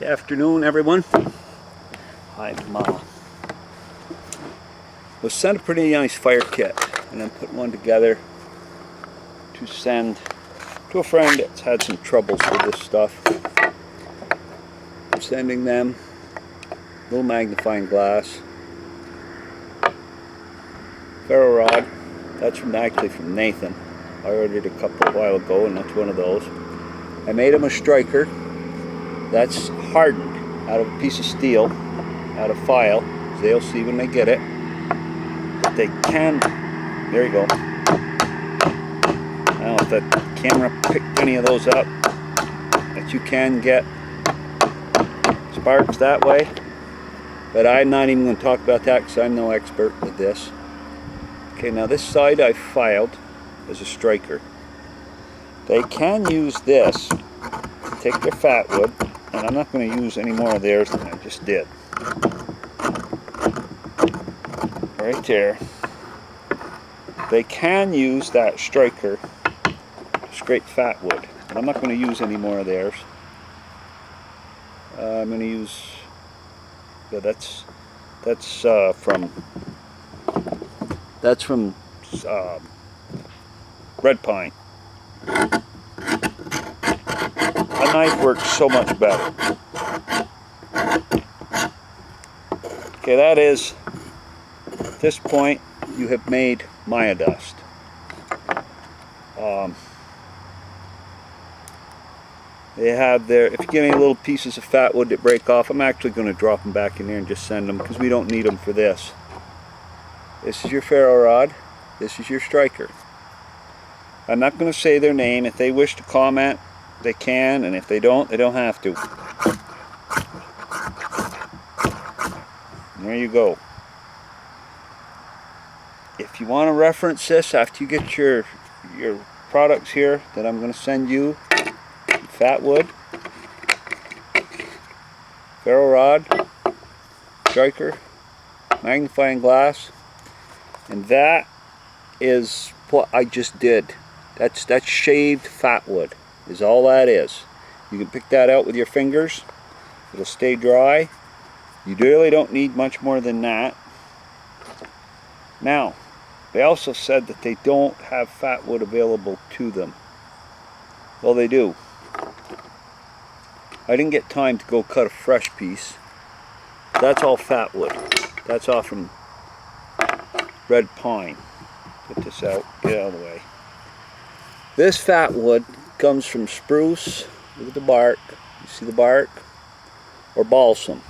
Good afternoon, everyone. I was sent a pretty nice fire kit, and I'm putting one together to send to a friend that's had some troubles with this stuff. I'm sending them a little magnifying glass, ferro rod. That's actually from Nathan. I ordered a couple a while ago, and that's one of those. I made him a striker that's hardened out of a piece of steel, out of file. They'll see when they get it. But they can, there you go. I don't know if that camera picked any of those up, that you can get sparks that way. But I'm not even going to talk about that because I'm no expert with this. Okay, now this side I filed as a striker. They can use this, take their fat wood, and I'm not going to use any more of theirs than I just did. Right there. They can use that striker to scrape fat wood, but I'm not going to use any more of theirs. I'm going to use, yeah, that's from red pine. A knife works so much better. Okay, that is, at this point, you have made Maya dust. They have their, if you get any little pieces of fat wood that break off, I'm actually going to drop them back in there and just send them, because we don't need them for this. This is your ferro rod. This is your striker. I'm not going to say their name. If they wish to comment, they can, and if they don't have to. And there you go. If you want to reference this after you get your products here that I'm going to send you, fat wood, ferro rod, striker, magnifying glass, and that is what I just did. That's shaved fat wood is all that is. You can pick that out with your fingers. It'll stay dry. You really don't need much more than that. Now, they also said that they don't have fat wood available to them. Well, they do. I didn't get time to go cut a fresh piece. That's all fat wood. That's all from red pine. Put this out, get out of the way. This fat wood comes from spruce, look at the bark, you see the bark, or balsam.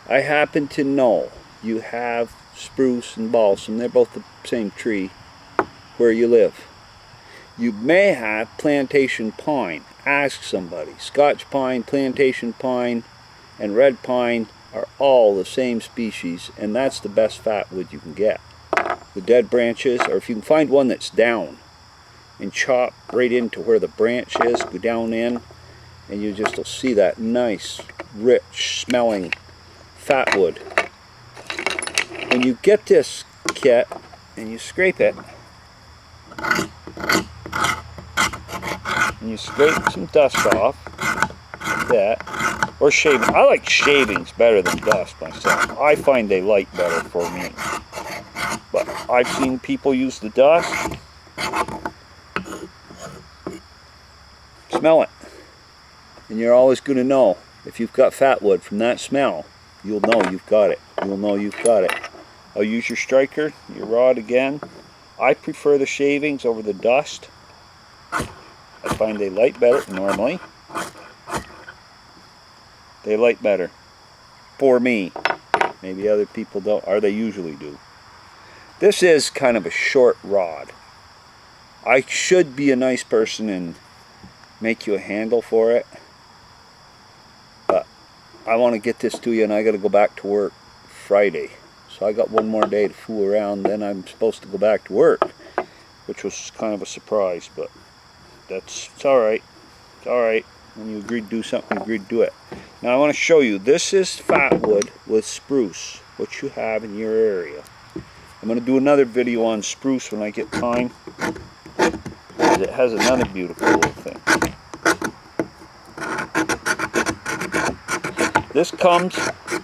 I happen to know you have spruce and balsam, they're both the same tree where you live. You may have plantation pine. Ask somebody. Scotch pine, plantation pine, and red pine are all the same species, and that's the best fat wood you can get. The dead branches, or if you can find one that's down, and chop right into where the branch is, go down in, and you just will see that nice, rich smelling fat wood. When you get this kit and you scrape it, and you scrape some dust off, like that, or shaving. I like shavings better than dust myself. I find they light better for me. But I've seen people use the dust. Smell it. And you're always going to know. If you've got fat wood from that smell, you'll know you've got it. You'll know you've got it. I'll use your striker, your rod again. I prefer the shavings over the dust. I find they light better normally. They light better. For me. Maybe other people don't, or they usually do. This is kind of a short rod. I should be a nice person and make you a handle for it. But I want to get this to you, and I got to go back to work Friday. So I got one more day to fool around, then I'm supposed to go back to work. Which was kind of a surprise, but it's alright. It's alright. When you agree to do something, you agree to do it. Now I want to show you, this is fat wood with spruce, what you have in your area. I'm going to do another video on spruce when I get time. It has another beautiful little thing. This comes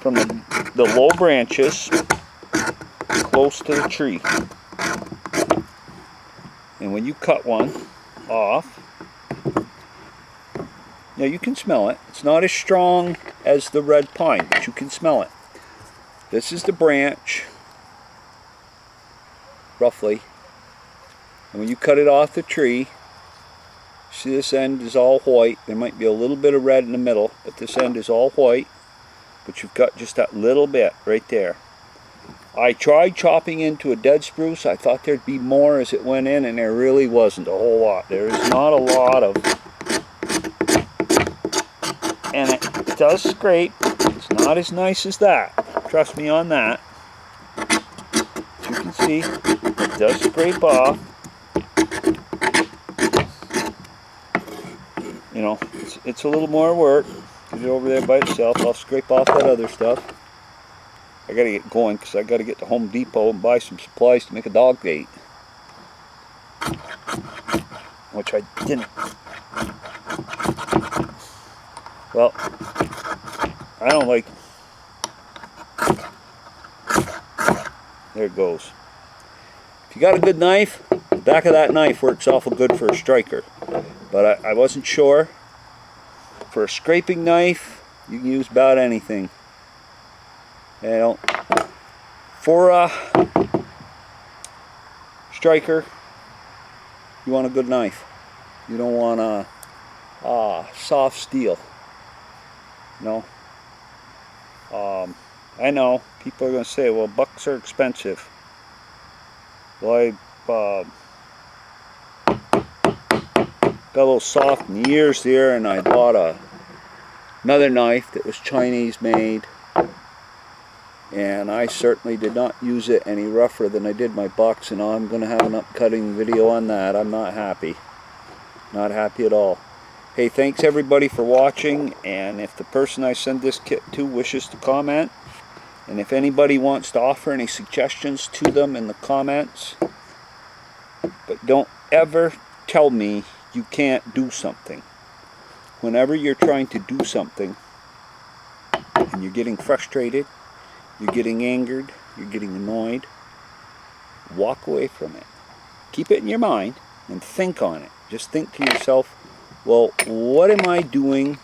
from the low branches close to the tree. And when you cut one off, now you can smell it. It's not as strong as the red pine, but you can smell it. This is the branch, roughly. And when you cut it off the tree, see this end is all white. There might be a little bit of red in the middle, but this end is all white. But you've got just that little bit right there. I tried chopping into a dead spruce. I thought there'd be more as it went in, and there really wasn't a whole lot. There is not a lot of, and it does scrape. It's not as nice as that. Trust me on that. As you can see, it does scrape off. You know, it's a little more work. Get it over there by itself. I'll scrape off that other stuff. I gotta get going because I gotta get to Home Depot and buy some supplies to make a dog bait, which I didn't. Well, I don't like. There it goes. If you got a good knife, the back of that knife works awful good for a striker. But I wasn't sure. For a scraping knife, you can use about anything. You know, for a striker, you want a good knife. You don't want a soft steel. No. I know people are going to say, well, bucks are expensive. Well, I got a little soft in the ears there, and I bought another knife that was Chinese made. And I certainly did not use it any rougher than I did my bucks, and I'm going to have an upcutting video on that. I'm not happy. Not happy at all. Hey, thanks everybody for watching, and if the person I send this kit to wishes to comment, and if anybody wants to offer any suggestions to them in the comments, but don't ever tell me you can't do something. Whenever you're trying to do something and you're getting frustrated, you're getting angered, you're getting annoyed, walk away from it. Keep it in your mind and think on it. Just think to yourself, well, what am I doing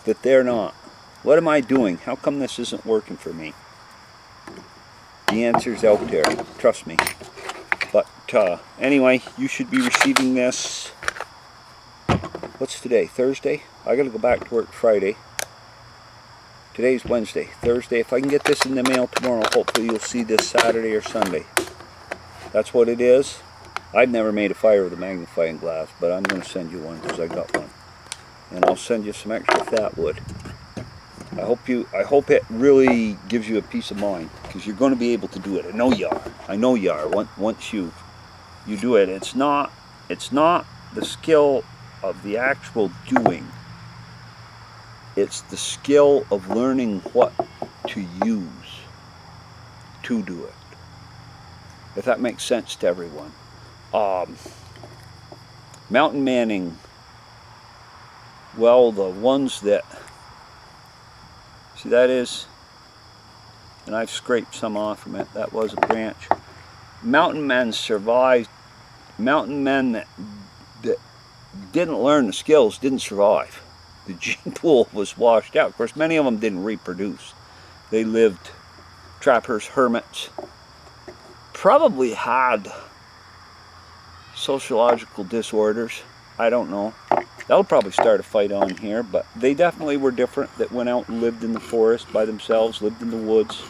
that they're not? What am I doing? How come this isn't working for me? The answer's out there. Trust me. But anyway, you should be receiving this. What's today? Thursday? I gotta go back to work Friday. Today's Wednesday. Thursday. If I can get this in the mail tomorrow, hopefully you'll see this Saturday or Sunday. That's what it is. I've never made a fire with a magnifying glass, but I'm going to send you one because I got one. And I'll send you some extra fat wood. I hope it really gives you a peace of mind, because you're going to be able to do it. I know you are. I know you are. Once you do it, it's not the skill of the actual doing. It's the skill of learning what to use to do it. If that makes sense to everyone. Mountain manning, well, the ones that, see that is, and I've scraped some off from it, that was a branch. Mountain men survived. Mountain men that didn't learn the skills didn't survive. The gene pool was washed out. Of course, many of them didn't reproduce. They lived trappers, hermits, probably had sociological disorders. I don't know. That'll probably start a fight on here, but they definitely were different, that went out and lived in the forest by themselves, lived in the woods,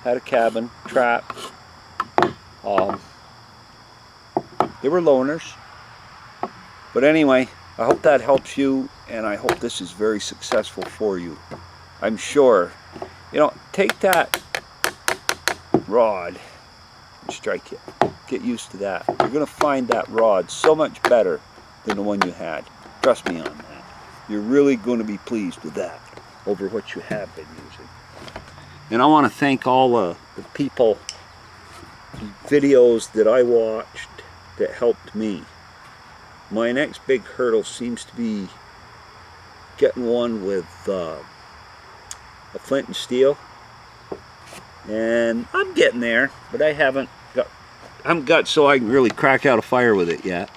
had a cabin, trapped. They were loners. But anyway, I hope that helps you, and I hope this is very successful for you. I'm sure. You know, take that rod and strike it. Get used to that. You're going to find that rod so much better than the one you had. Trust me on that. You're really going to be pleased with that over what you have been using. And I want to thank all the people, videos that I watched that helped me. My next big hurdle seems to be getting one with a flint and steel, and I'm getting there, but I haven't got so I can really crack out a fire with it yet.